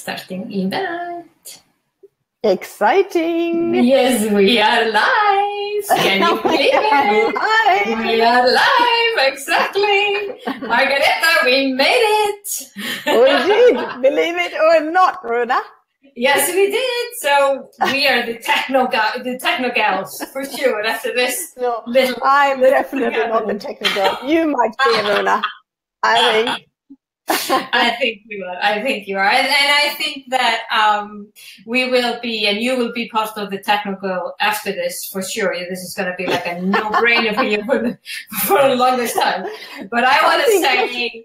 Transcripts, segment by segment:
starting event. Exciting! Yes, we are live. Can you believe it? We are live, exactly. Margareta, we made it. We did, believe it or not, Rúna. Yes, we did. So we are the techno gals for sure. After this, no, I'm definitely not the techno girl. You might be, Rúna. I think. I think you are. I think you are, and I think that we will be, and you will be part of the technical after this for sure. This is going to be like a no-brainer for you for the longest time. But I want to say,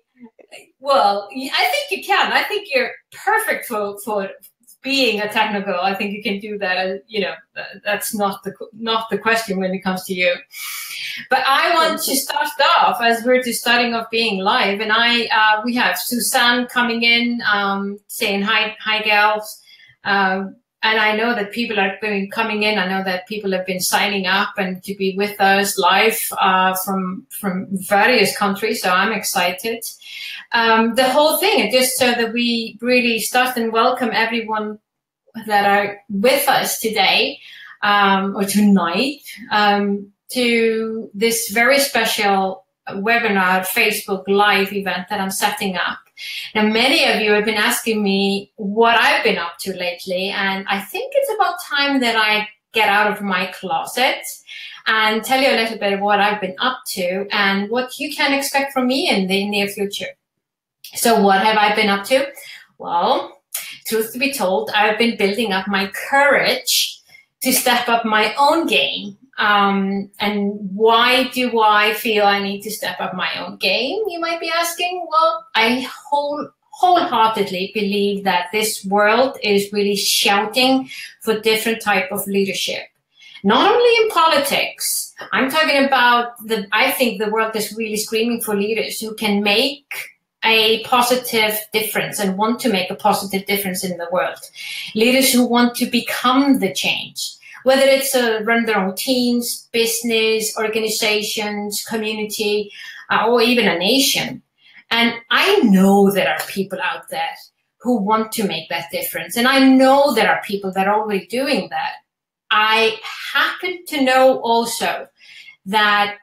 well, I think you can. I think you're perfect for being a technical. I think you can do that. You know, that's not the question when it comes to you. But I want to start off, as we're just starting off being live, and we have Suzanne coming in, saying hi gals, and I know that people are coming in. I know that people have been signing up and to be with us live from various countries, so I'm excited. The whole thing, just so that we really start and welcome everyone that are with us today or tonight. To this very special webinar Facebook Live event that I'm setting up. Now, many of you have been asking me what I've been up to lately, and I think it's about time that I get out of my closet and tell you a little bit of what I've been up to and what you can expect from me in the near future. So what have I been up to? Well, truth to be told, I've been building up my courage to step up my own game. And why do I feel I need to step up my own game, you might be asking? Well, I wholeheartedly believe that this world is really shouting for different type of leadership. Not only in politics, I'm talking about I think the world is really screaming for leaders who can make a positive difference and want to make a positive difference in the world. Leaders who want to become the change. Whether it's run their own teams, business, organizations, community, or even a nation. And I know there are people out there who want to make that difference. And I know there are people that are already doing that. I happen to know also that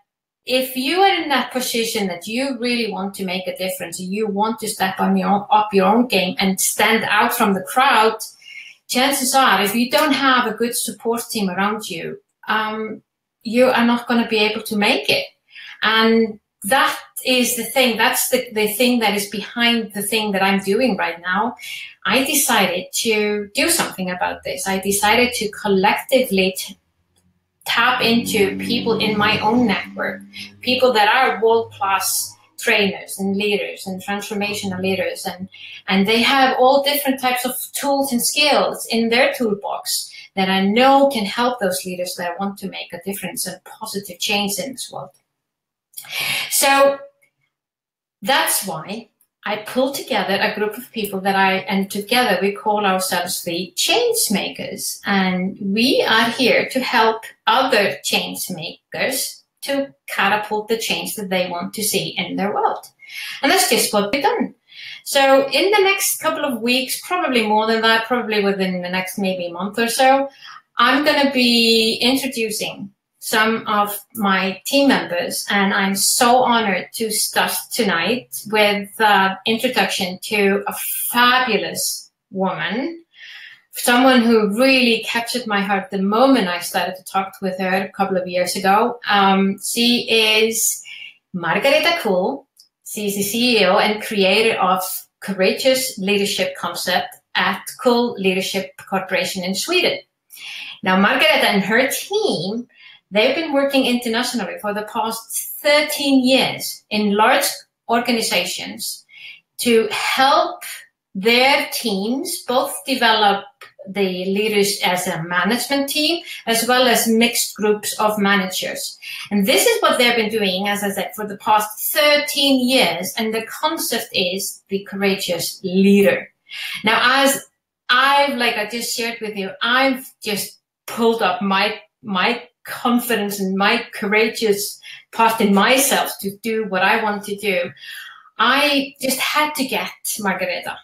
if you are in that position that you really want to make a difference, you want to step up your own game and stand out from the crowd, chances are, if you don't have a good support team around you, you are not going to be able to make it. And that is the thing. That's the thing that is behind the thing that I'm doing right now. I decided to do something about this. I decided to collectively tap into people in my own network, people that are world-class trainers and leaders and transformational leaders, and they have all different types of tools and skills in their toolbox that I know can help those leaders that want to make a difference and positive change in this world. So that's why I pulled together a group of people and together we call ourselves the Changemakers, and we are here to help other changemakers to catapult the change that they want to see in their world. And that's just what we've done. So in the next couple of weeks, probably more than that, probably within the next maybe month or so, I'm going to be introducing some of my team members, and I'm so honored to start tonight with the introduction to a fabulous woman, someone who really captured my heart the moment I started to talk with her a couple of years ago. She is Margareta Kull. She's the CEO and creator of Courageous Leadership Concept at Kull Leadership Corporation in Sweden. Now, Margareta and her team, they've been working internationally for the past 13 years in large organizations to help their teams both develop the leaders as a management team as well as mixed groups of managers. And this is what they've been doing, as I said, for the past 13 years. And the concept is the courageous leader. Now, as I just shared with you, I've just pulled up my confidence and my courageous part in myself to do what I want to do. I just had to get Margareta.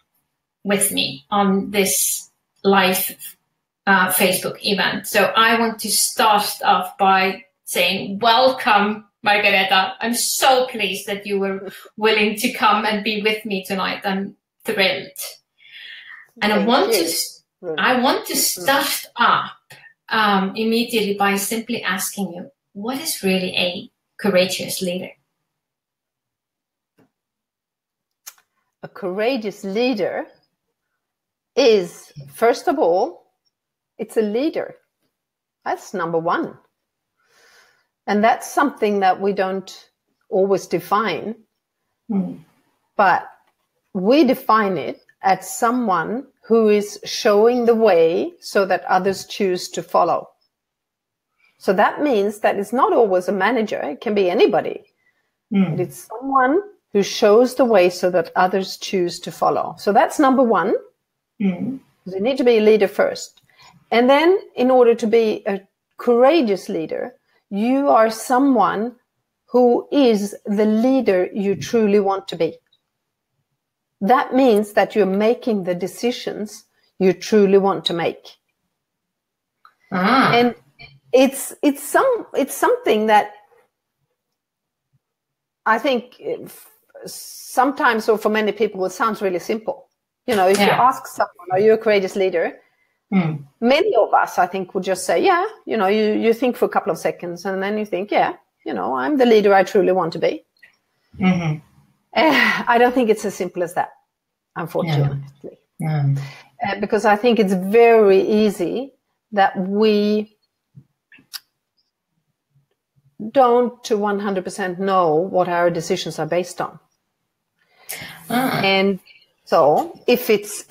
with me on this live Facebook event. So I want to start off by saying, welcome, Margareta. I'm so pleased that you were willing to come and be with me tonight. I'm thrilled. And I want to start up immediately by simply asking you, what is really a courageous leader? A courageous leader is, first of all, it's a leader. That's number one. And that's something that we don't always define, but we define it as someone who is showing the way so that others choose to follow. So that means that it's not always a manager. It can be anybody. But it's someone who shows the way so that others choose to follow. So that's number one. You need to be a leader first. And then in order to be a courageous leader, you are someone who is the leader you truly want to be. That means that you're making the decisions you truly want to make. And it's something that I think sometimes, or for many people, it sounds really simple. You know, if you ask someone, are you a courageous leader? Many of us, I think, would just say, yeah. You know, you think for a couple of seconds and then you think, yeah, you know, I'm the leader I truly want to be. I don't think it's as simple as that, unfortunately. Because I think it's very easy that we don't to 100% know what our decisions are based on. And so if it's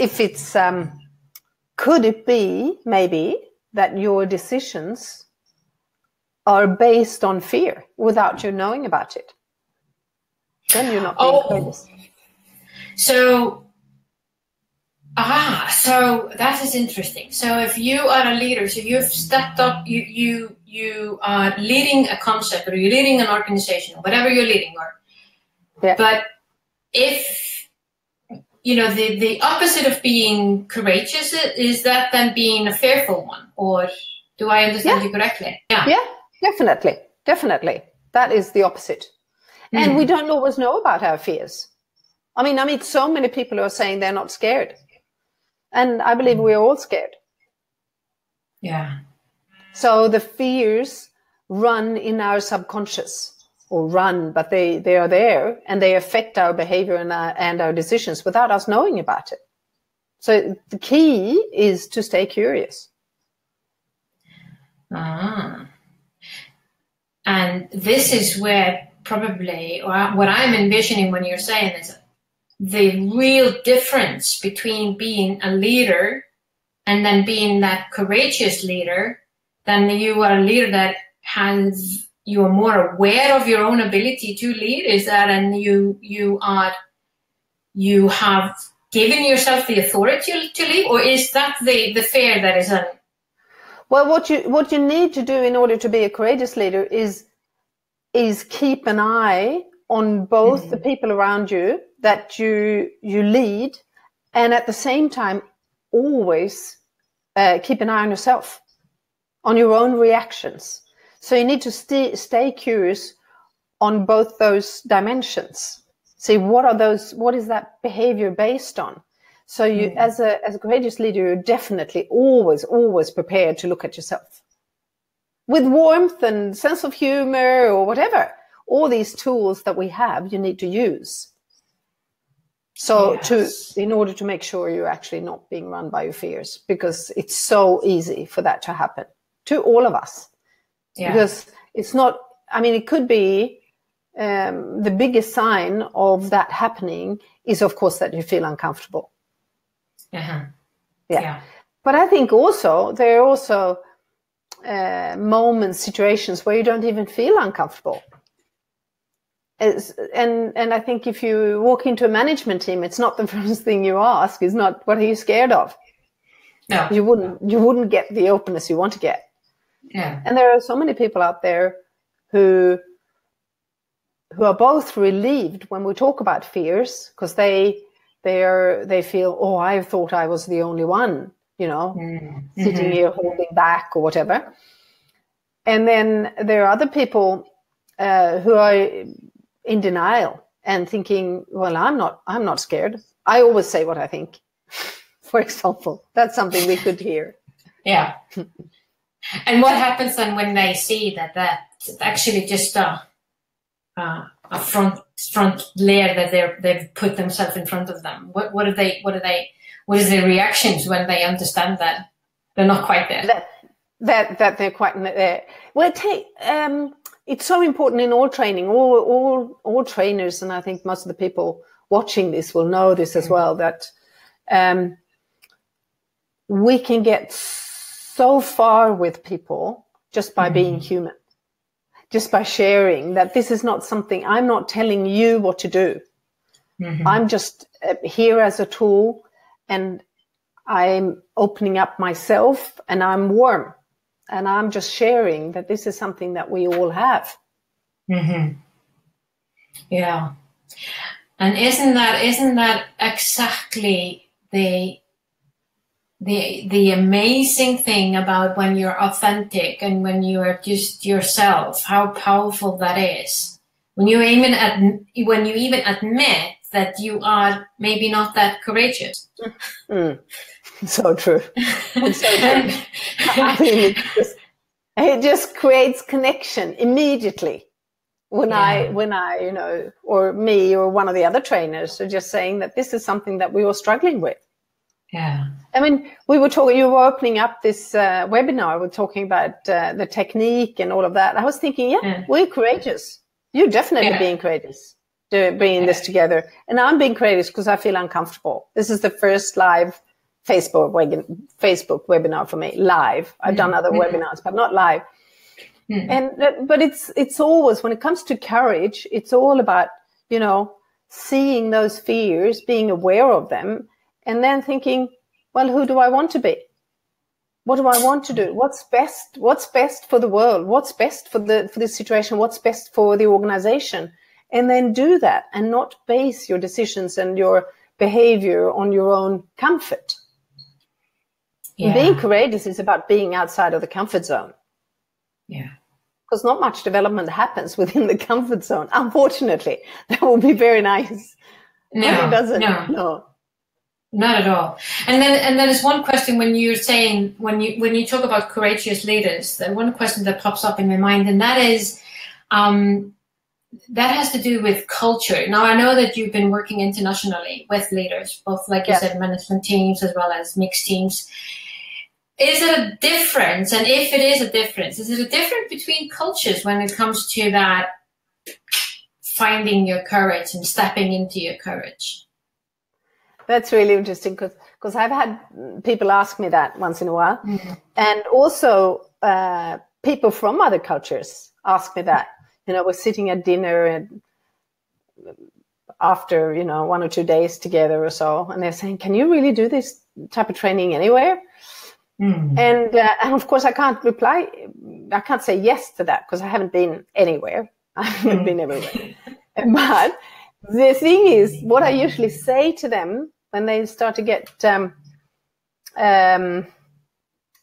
could it be maybe that your decisions are based on fear without you knowing about it? Then you're not being courageous. So that is interesting. So if you are a leader, so you've stepped up, you are leading a concept, or you're leading an organization, or whatever you're leading, but if you know, the opposite of being courageous, is that then being a fearful one? Or do I understand you correctly? Yeah, definitely. That is the opposite. And we don't always know about our fears. I mean, so many people are saying they're not scared. And I believe we're all scared. Yeah. So the fears run in our subconscious. But they are there, and they affect our behavior and our decisions without us knowing about it. So the key is to stay curious. And this is where probably, or what I'm envisioning when you're saying is, the real difference between being a leader and then being that courageous leader, then you are a leader that you are more aware of your own ability to lead, is that, and you have given yourself the authority to lead, or is that the fear that is on? Well, what you need to do in order to be a courageous leader is keep an eye on both the people around you that you lead, and at the same time always keep an eye on yourself, on your own reactions. So you need to stay curious on both those dimensions. See, what is that behavior based on? So you, as a courageous leader, you're definitely always prepared to look at yourself with warmth and sense of humor, or whatever. All these tools that we have, you need to use. So in order to make sure you're actually not being run by your fears, because it's so easy for that to happen to all of us. Because it's not, it could be the biggest sign of that happening is, of course, that you feel uncomfortable. But I think also there are also moments, situations where you don't even feel uncomfortable. And I think if you walk into a management team, it's not the first thing you ask. It's not, what are you scared of? No, you wouldn't get the openness you want to get. Yeah. And there are so many people out there who are both relieved when we talk about fears, because they they feel, oh, I thought I was the only one, sitting here holding back or whatever. And then there are other people who are in denial and thinking, well, I'm not scared. I always say what I think, for example. That's something we could hear. Yeah. And what happens then when they see that that's actually just a front layer that they've put themselves in front of them? What is their reactions when they understand that they're not quite there? That they're quite there. Well, it's so important in all training, all trainers, and I think most of the people watching this will know this as well, that we can get so far with people just by being human, just by sharing that this is not something, I'm not telling you what to do. I'm just here as a tool, and I'm opening up myself, and I'm warm, and I'm just sharing that this is something that we all have. Yeah. And isn't that exactly the amazing thing about when you're authentic and when you are just yourself, how powerful that is. When you even admit that you are maybe not that courageous. So true. It's so true. I mean, it just creates connection immediately. When I, or me or one of the other trainers are just saying that this is something that we were struggling with. Yeah. I mean, we were talking, you were opening up this webinar, we're talking about the technique and all of that. I was thinking, we're courageous. You're definitely being courageous, bringing this together. And I'm being courageous because I feel uncomfortable. This is the first live Facebook webinar for me, live. I've done other webinars, but not live. But it's always, when it comes to courage, it's all about, seeing those fears, being aware of them, and then thinking, well, who do I want to be? What do I want to do? What's best? What's best for the world? What's best for the situation? What's best for the organization? And then do that, and not base your decisions and your behavior on your own comfort. Yeah. Being courageous is about being outside of the comfort zone. Yeah. Because not much development happens within the comfort zone. Unfortunately, that would be very nice. No, but it doesn't. No, not at all. And then there's one question when you're saying, when you talk about courageous leaders, the one question that pops up in my mind, and that is, that has to do with culture. Now, I know that you've been working internationally with leaders, both, like you said, management teams as well as mixed teams. Is it a difference? And if it is a difference between cultures when it comes to that finding your courage and stepping into your courage? That's really interesting because I've had people ask me that once in a while. And also people from other cultures ask me that. We're sitting at dinner and after, 1 or 2 days together or so, and they're saying, can you really do this type of training anywhere? And of course, I can't say yes to that because I haven't been anywhere. I haven't been everywhere. But the thing is, what I usually say to them when they start to get,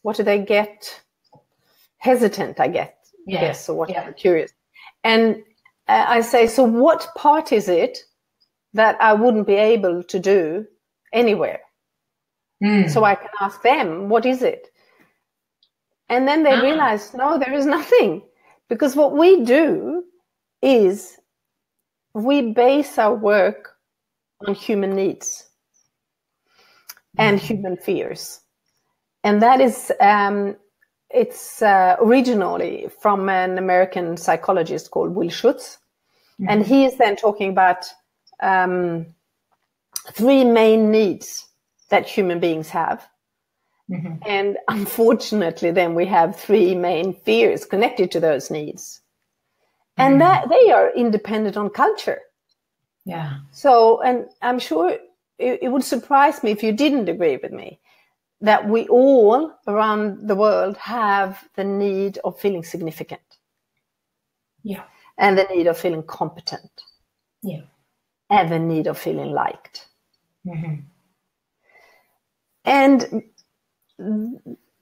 what do they get? Hesitant, I guess, or whatever, curious. And I say, so what part is it that I wouldn't be able to do anywhere? So I can ask them, what is it? And then they realize, no, there is nothing. Because what we do is we base our work on human needs and human fears. And that is, it's originally from an American psychologist called Will Schutz. And he is then talking about 3 main needs that human beings have. And unfortunately, then we have 3 main fears connected to those needs. And that they are independent on culture. Yeah. So, and I'm sure it would surprise me if you didn't agree with me that we all around the world have the need of feeling significant. Yeah. And the need of feeling competent. Yeah. And the need of feeling liked. Mm-hmm. And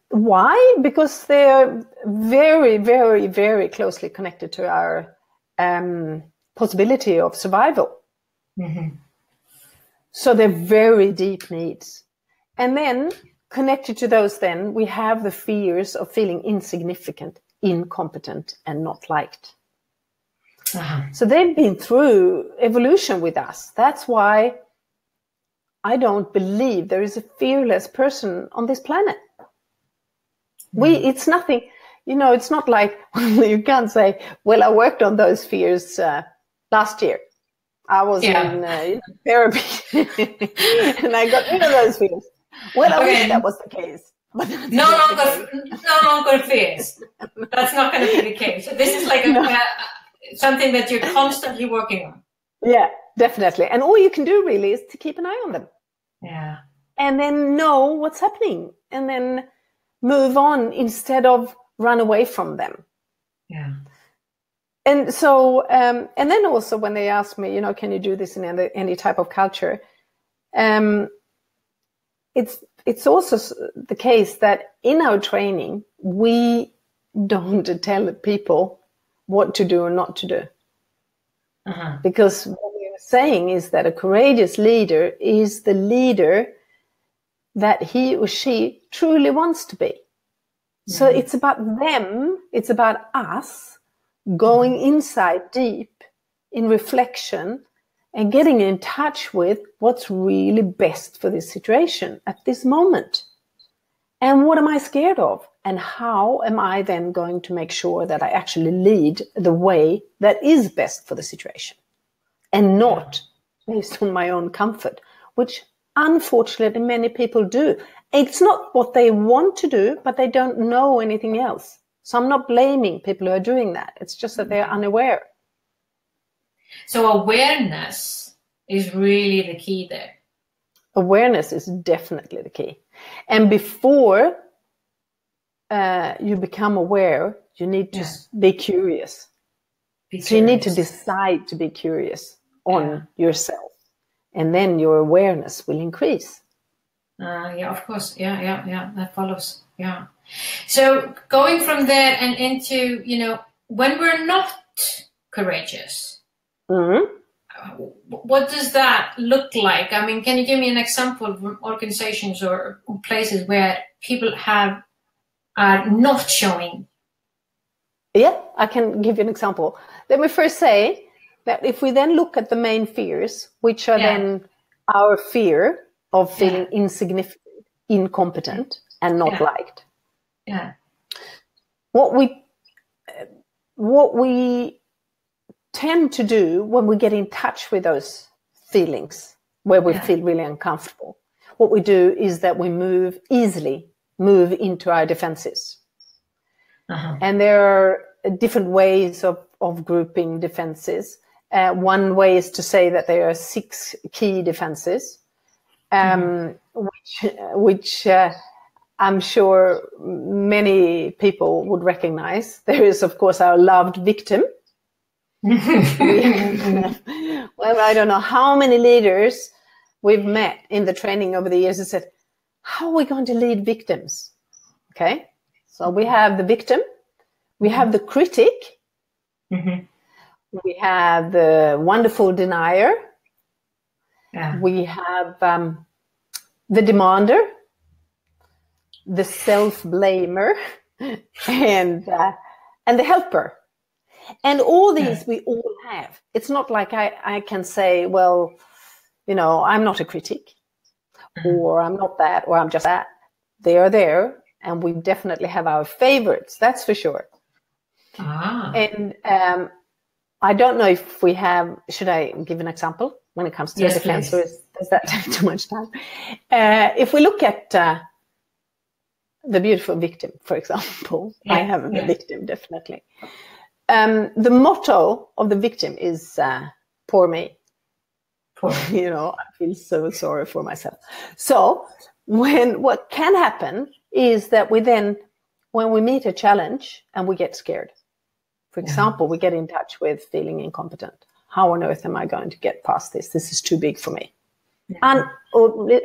why? Because they're very, very, very closely connected to our possibility of survival. Mm-hmm. So they're very deep needs. And then connected to those, then we have the fears of feeling insignificant, incompetent, and not liked. Uh-huh. So they've been through evolution with us. That's why I don't believe there is a fearless person on this planet. It's nothing, it's not like you can't say, well, I worked on those fears last year. I was in therapy and I got rid of those fears. Well, I wish that was the case. But no longer fears. That's not going to be the case. So this is like something that you're constantly working on. Yeah, definitely. And all you can do really is to keep an eye on them. Yeah. And then know what's happening and then move on instead of run away from them. Yeah. And so, and then also when they ask me, can you do this in any type of culture? It's also the case that in our training, we don't tell people what to do or not to do. Uh-huh. Because what we're saying is that a courageous leader is the leader that he or she truly wants to be. Mm-hmm. So it's about them, it's about us going inside deep in reflection and getting in touch with what's really best for this situation at this moment. And what am I scared of? And how am I then going to make sure that I actually lead the way that is best for the situation and not based on my own comfort, which unfortunately many people do. It's not what they want to do, but they don't know anything else. So I'm not blaming people who are doing that. It's just that they're unaware. So awareness is really the key there. Awareness is definitely the key. And before you become aware, you need to be curious. So you need to decide to be curious on yourself. And then your awareness will increase. Yeah, of course. Yeah. That follows. Yeah. So going from there and into, when we're not courageous, what does that look like? I mean, can you give me an example of organizations or places where people are not showing? Yeah, I can give you an example. Let me first say that if we then look at the main fears, which are then our fear of feeling insignificant, incompetent, and not liked. Yeah. What we tend to do when we get in touch with those feelings where we feel really uncomfortable, what we do is that we move into our defenses. Uh-huh. And there are different ways of grouping defenses. One way is to say that there are 6 key defenses, which I'm sure many people would recognize. There is, of course, our loved victim. Well, I don't know how many leaders we've met in the training over the years and said, how are we going to lead victims? Okay, so we have the victim, we have the critic, we have the wonderful denier, we have the demander, the self-blamer, and the helper. And all these we all have. It's not like I can say, well, I'm not a critic, or I'm not that, or I'm just that. They are there, and we definitely have our favorites, that's for sure. And I don't know if we have, should I give an example when it comes to defense, or does that take too much time? If we look at the beautiful victim, for example, I have a victim, definitely. The motto of the victim is poor me. I feel so sorry for myself. So what can happen is that when we meet a challenge and we get scared, for example, we get in touch with feeling incompetent. How on earth am I going to get past this? This is too big for me. And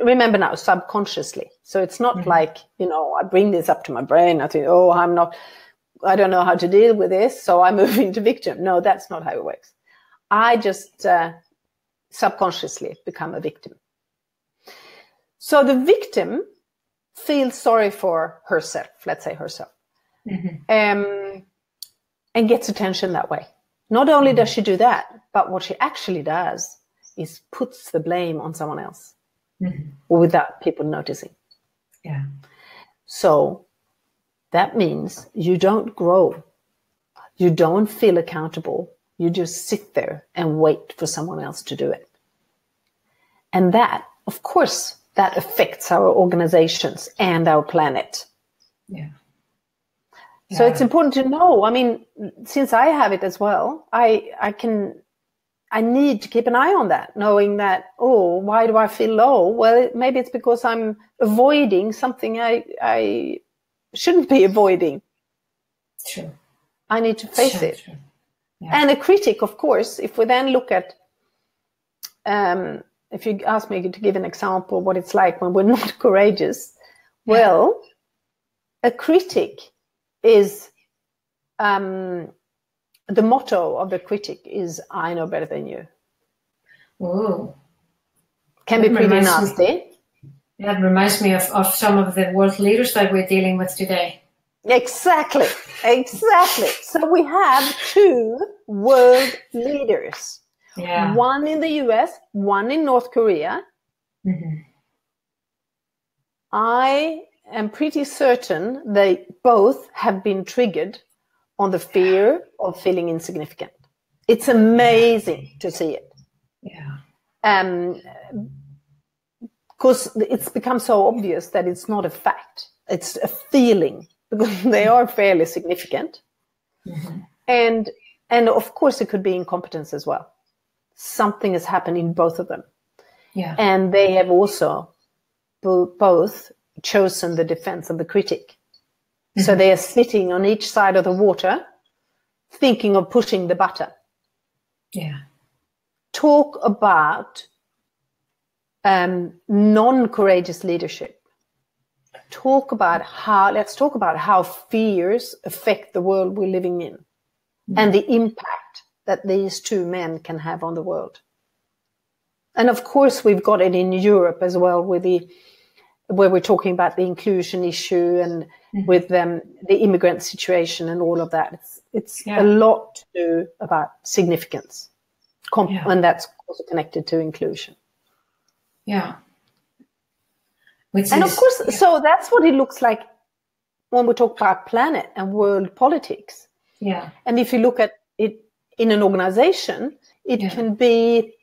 remember now, subconsciously. So it's not like, I bring this up to my brain. I think, I don't know how to deal with this, so I move into victim. No, that's not how it works. I just subconsciously become a victim. So the victim feels sorry for herself, let's say herself, and gets attention that way. Not only does she do that, but what she actually does is puts the blame on someone else without people noticing. Yeah. So that means you don't grow. You don't feel accountable. You just sit there and wait for someone else to do it. And that, of course, that affects our organizations and our planet. Yeah. So it's important to know. I mean, since I have it as well, I need to keep an eye on that, knowing that, why do I feel low? Well, maybe it's because I'm avoiding something I shouldn't be avoiding. True. I need to face it. True. Yeah. And a critic, of course, if we then look at, if you ask me to give an example, what it's like when we're not courageous, well, a critic is, the motto of the critic is, I know better than you. Ooh. Can be pretty nasty. That reminds me of some of the world leaders that we're dealing with today. Exactly. So we have 2 world leaders. Yeah. One in the US, one in North Korea. I am pretty certain they both have been triggered on the fear of feeling insignificant. It's amazing to see it. Yeah. Because it's become so obvious that it's not a fact. It's a feeling, because they are fairly significant. And of course it could be incompetence as well. Something has happened in both of them. Yeah. And they have also both chosen the defense of the critic. So they are sitting on each side of the water, thinking of pushing the button. Yeah. Talk about non-courageous leadership. Let's talk about how fears affect the world we're living in and the impact that these 2 men can have on the world. And of course, we've got it in Europe as well, where we're talking about the inclusion issue and with the immigrant situation and all of that. It's a lot to do about significance, and that's also connected to inclusion. Yeah. Of course, so that's what it looks like when we talk about planet and world politics. Yeah. And if you look at it in an organization, it can be,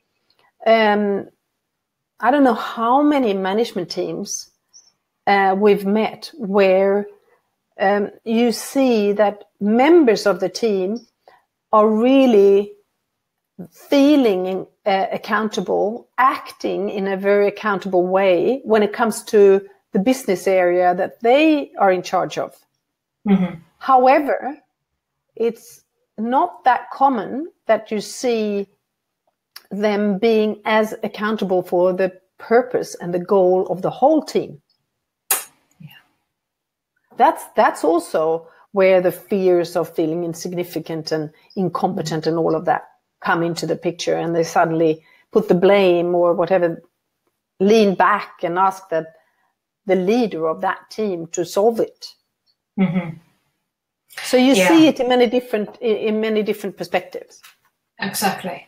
I don't know how many management teams we've met where you see that members of the team are really feeling accountable, acting in a very accountable way when it comes to the business area that they are in charge of. However, it's not that common that you see them being as accountable for the purpose and the goal of the whole team. That's also where the fears of feeling insignificant and incompetent and all of that come into the picture, and they suddenly put the blame or whatever, lean back and ask that the leader of that team to solve it. So you see it in many different perspectives. Exactly.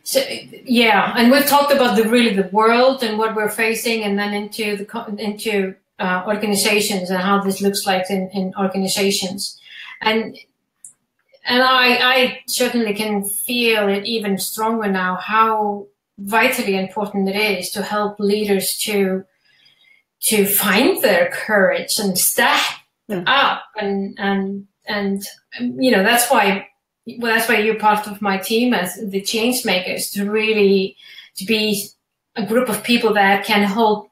So and we've talked about the world and what we're facing, and then into organizations and how this looks like in organizations, and I certainly can feel it even stronger now how vitally important it is to help leaders to find their courage and step up, and that's why you're part of my team as the Changemakers, to be a group of people that can hold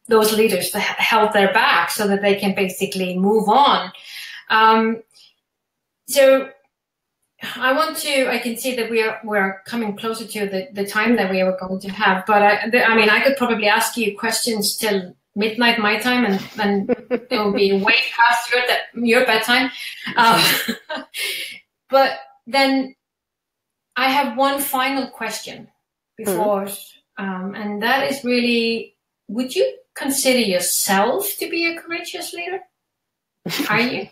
those leaders, to help their back so that they can basically move on. So I can see that we're coming closer to the time that we were going to have, but I could probably ask you questions till midnight my time, and it will be way past your bedtime. But then I have one final question before, and that is really, would you consider yourself to be a courageous leader? Are you?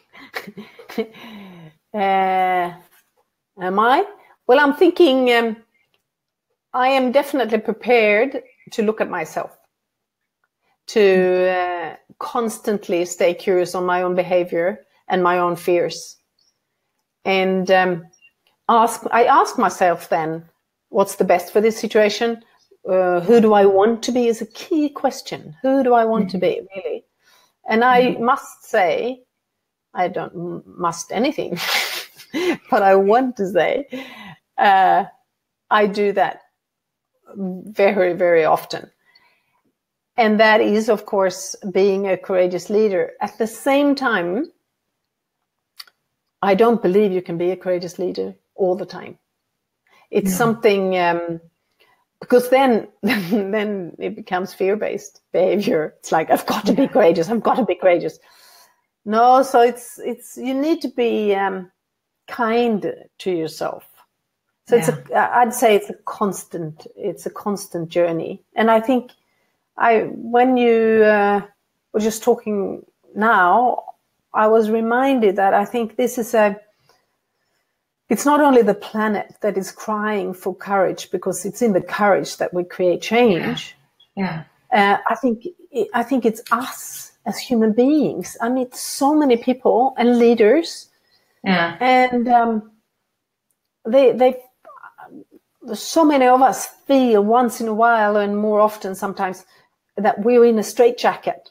Am I? Well, I'm thinking I am definitely prepared to look at myself, to constantly stay curious on my own behavior and my own fears. And I ask myself then, what's the best for this situation? Who do I want to be is a key question. Who do I want to be, really? And I must say, I don't must anything, but I want to say, I do that very, very often. And that is, of course, being a courageous leader. At the same time, I don't believe you can be a courageous leader all the time. It's something, because then it becomes fear-based behavior. It's like, I've got to be courageous. I've got to be courageous. No, so it's you need to be kind to yourself. So I'd say it's a constant journey. And I think when you were just talking now, I was reminded that I think this is it's not only the planet that is crying for courage, because it's in the courage that we create change. I think it's us as human beings. I meet so many people and leaders, and so many of us feel once in a while, and more often sometimes, that we're in a straitjacket.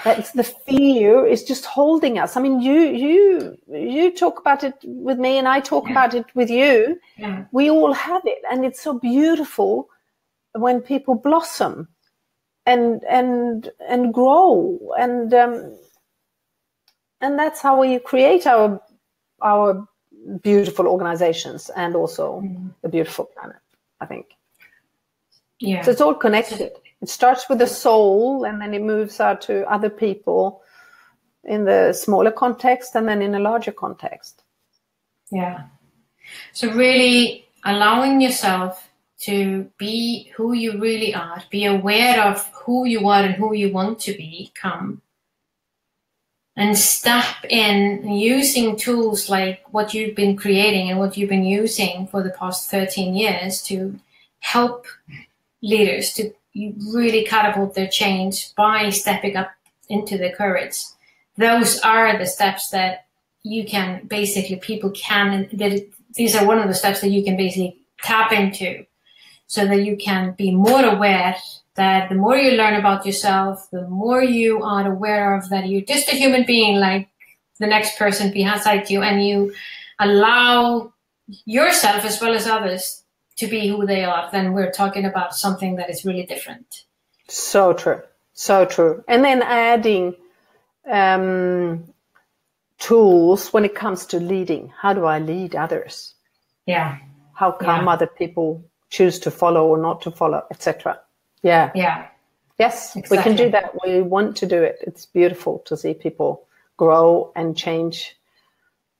That's the fear is just holding us. I mean, you talk about it with me, and I talk about it with you. We all have it, and it's so beautiful when people blossom and grow, and that's how we create our beautiful organizations, and also a beautiful planet, I think. So it's all connected. It starts with the soul, and then it moves out to other people in the smaller context, and then in a larger context. So really allowing yourself to be who you really are, be aware of who you are and who you want to become, and step in using tools like what you've been creating and what you've been using for the past 13 years to help leaders to really catapult their change by stepping up into the courage. Those are the steps that you can basically, these are one of the steps that you can basically tap into, so that you can be more aware that the more you learn about yourself, the more you are aware of that you're just a human being like the next person beside you, and you allow yourself as well as others to be who they are, then we're talking about something that is really different. So true. So true. And then adding tools when it comes to leading. How do I lead others? How come other people choose to follow or not to follow, etc. Yes, exactly. We can do that. We want to do it. It's beautiful to see people grow and change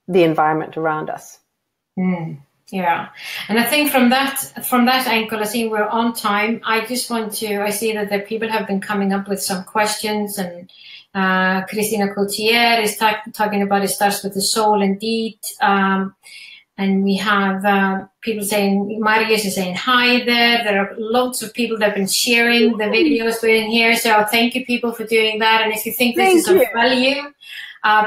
the environment around us. And I think from that angle, I think we're on time. I see that the people have been coming up with some questions, and Christina Coutier is talking about it starts with the soul indeed. And we have people saying, Marius is saying hi there. There are lots of people that have been sharing the videos we're in here. So thank you, people, for doing that. And if you think this is of value,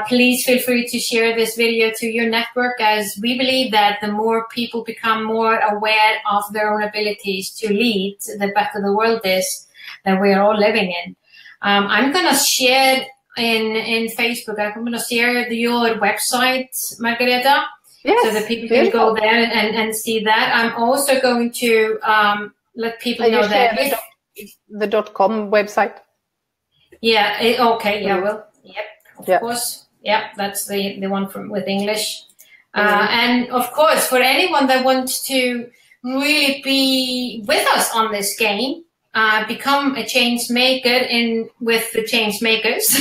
please feel free to share this video to your network, as we believe that the more people become more aware of their own abilities to lead, the better the world is that we are all living in. I'm going to share in Facebook, I'm going to share your website, Margareta, so that people can go there and see that. I'm also going to let people know that the .com website. Of course. That's the one with English. And of course, for anyone that wants to really be with us on this game, become a change maker with the change makers.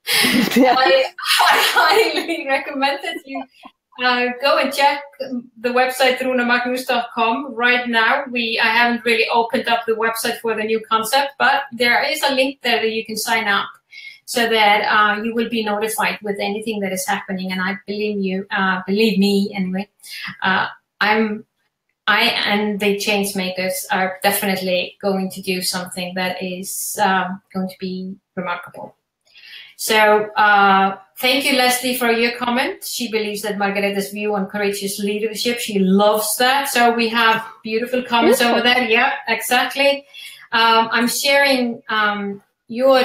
I highly recommend that you go and check the website runamagnus.com. Right now, I haven't really opened up the website for the new concept, but there is a link there that you can sign up so that you will be notified with anything that is happening. And I believe me anyway. I and the change makers are definitely going to do something that is going to be remarkable. So thank you, Leslie, for your comment. She believes that Margareta's view on courageous leadership, she loves that. So we have beautiful comments over there. Yeah, exactly. I'm sharing your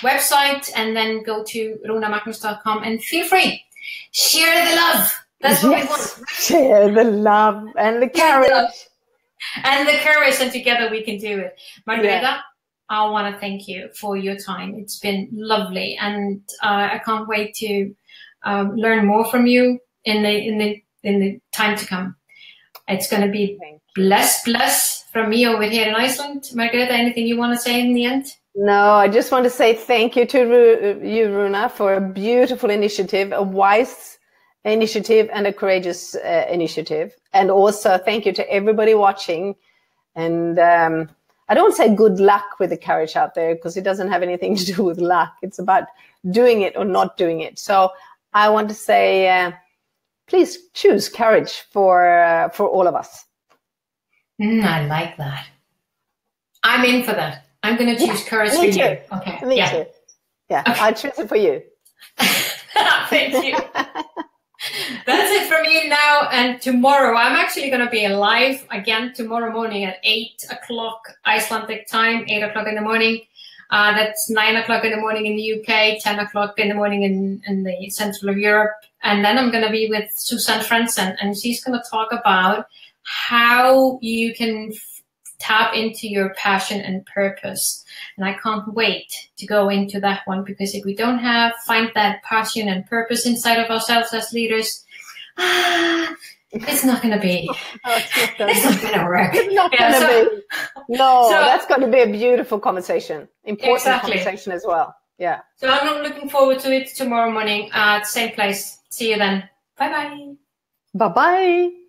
website, and then go to runamagnus.com and feel free. Share the love. That's what we want. Share the love and the courage. And the courage, and together we can do it. Margareta, I want to thank you for your time. It's been lovely, and I can't wait to learn more from you in the time to come. It's going to be bless from me over here in Iceland. Margareta, anything you want to say in the end? No, I just want to say thank you to you, Rúna, for a beautiful initiative, a wise initiative, and a courageous initiative. And also thank you to everybody watching. And I don't say good luck with the courage out there, because it doesn't have anything to do with luck. It's about doing it or not doing it. So I want to say, please choose courage for all of us. I like that. I'm in for that. I'm going to choose courage for you. Okay. Me too. Yeah, okay. I'll choose it for you. Thank you. That's it from me now. And tomorrow, I'm actually going to be live again tomorrow morning at 8 o'clock Icelandic time, 8 o'clock in the morning. That's 9 o'clock in the morning in the UK, 10 o'clock in the morning in the central of Europe. And then I'm going to be with Susan Frensen, and she's going to talk about how you can tap into your passion and purpose. And I can't wait to go into that one, because if we don't find that passion and purpose inside of ourselves as leaders, it's not going to be. It's not going to work. It's not going to be. No, that's going to be a beautiful conversation. Important conversation as well. Yeah. So I'm looking forward to it tomorrow morning at the same place. See you then. Bye-bye. Bye-bye.